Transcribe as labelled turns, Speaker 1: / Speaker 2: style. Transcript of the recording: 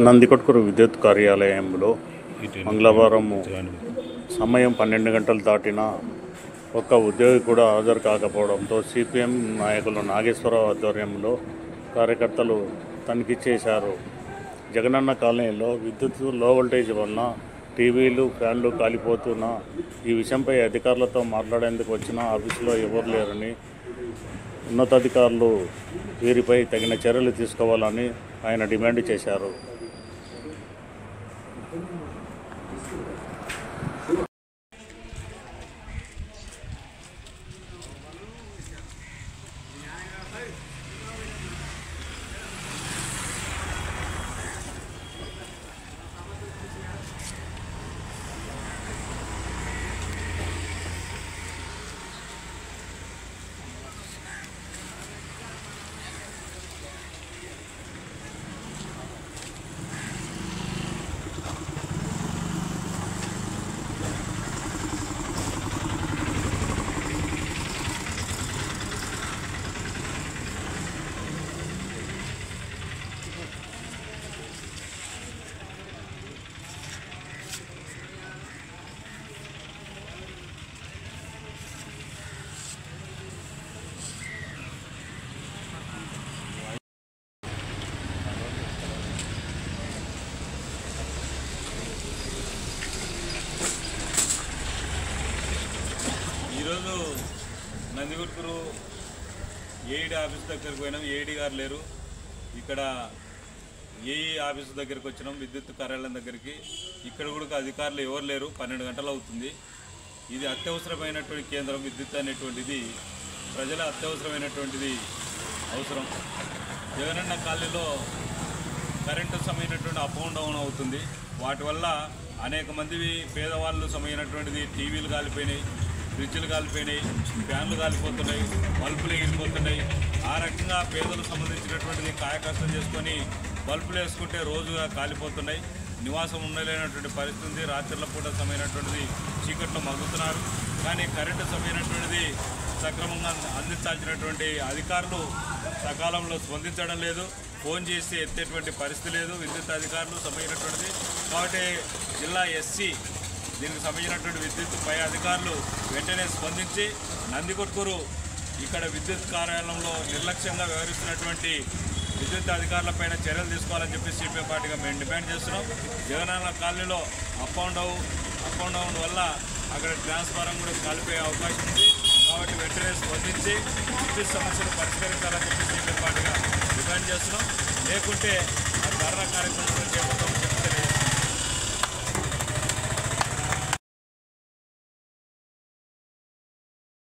Speaker 1: నందికొట్కూరు విద్యుత్ కార్యాలయంలో మంగళవారం సమయం 12 గంటలు దాటినా ఒక్క ఉద్యోగి కూడా హాజరు కాకపోవడంతో సిపిఎం నాయకులు నాగేశ్వరరావు ఆధ్వర్యంలో కార్యకర్తలు తనిఖీ చేశారు. జగనన్న కాలనీలో విద్యుత్ లో వోల్టేజ్ వలన టీవీలు, ఫ్యాన్లు కాలిపోతున్న ఈ విషయంపై అధికారులతో మాట్లాడేందుకు వచ్చిన ఆఫీసులో ఎవరు లేరని, ఉన్నతాధికారులు వీరిపై తగిన చర్యలు తీసుకోవాలని ఆయన డిమాండ్ చేశారు.
Speaker 2: ఈరోజు నందికొట్కూరు ఏఈడి ఆఫీస్ దగ్గరికి పోయినాం. ఏఈడి గారు లేరు. ఇక్కడ ఏఈ ఆఫీసు దగ్గరికి వచ్చినాం, విద్యుత్ కార్యాలయం దగ్గరికి. ఇక్కడ కూడా అధికారులు ఎవరు లేరు. 12 గంటలు అవుతుంది. ఇది అత్యవసరమైనటువంటి కేంద్రం. విద్యుత్ అనేటువంటిది ప్రజల అత్యవసరమైనటువంటిది అవసరం. జగనన్న కాలనీలో కరెంటు సమయమైనటువంటి అప్ అండ్ డౌన్ అవుతుంది. వాటి వల్ల అనేక మంది పేదవాళ్ళు సమయమైనటువంటిది టీవీలు కాలిపోయినాయి, ఫ్రిడ్జ్లు కాలిపోయినాయి, ఫ్యాన్లు కాలిపోతున్నాయి, బల్బులు ఎగిరిపోతున్నాయి. ఆ రకంగా పేదలకు సంబంధించినటువంటిది కాయకష్టం చేసుకొని బల్బులు వేసుకుంటే రోజుగా కాలిపోతున్నాయి. నివాసం ఉండలేనటువంటి పరిస్థితి ఉంది. రాత్రుల పూట సమయమైనటువంటిది చీకట్లో మగ్గుతున్నారు. కానీ కరెంటు సమయమైనటువంటిది సక్రమంగా అందించాల్సినటువంటి అధికారులు సకాలంలో స్పందించడం లేదు. ఫోన్ చేసి ఎత్తేటువంటి పరిస్థితి లేదు విద్యుత్ అధికారులు సమయమైనటువంటిది. కాబట్టి జిల్లా ఎస్సీ దీనికి సంబంధించినటువంటి విద్యుత్ పై అధికారులు వెంటనే స్పందించి నందికొట్కూరు ఇక్కడ విద్యుత్ కార్యాలయంలో నిర్లక్ష్యంగా వ్యవహరిస్తున్నటువంటి విద్యుత్ అధికారులపైన చర్యలు తీసుకోవాలని చెప్పి సిపిఎం పార్టీగా మేము డిమాండ్ చేస్తున్నాం. జగనన్న కాలనీలో అప్ అండ్ డౌన్ వల్ల అక్కడ ట్రాన్స్ఫారం కూడా కాలిపోయే అవకాశం ఉంది. కాబట్టి వెంటనే స్పందించి విద్యుత్ సమస్యలు పరిష్కరించాలని చెప్పి సిపిఎం పార్టీగా డిమాండ్ చేస్తున్నాం. లేకుంటే ఆ ధర్నా కార్యక్రమం చేపడతామని చెప్తే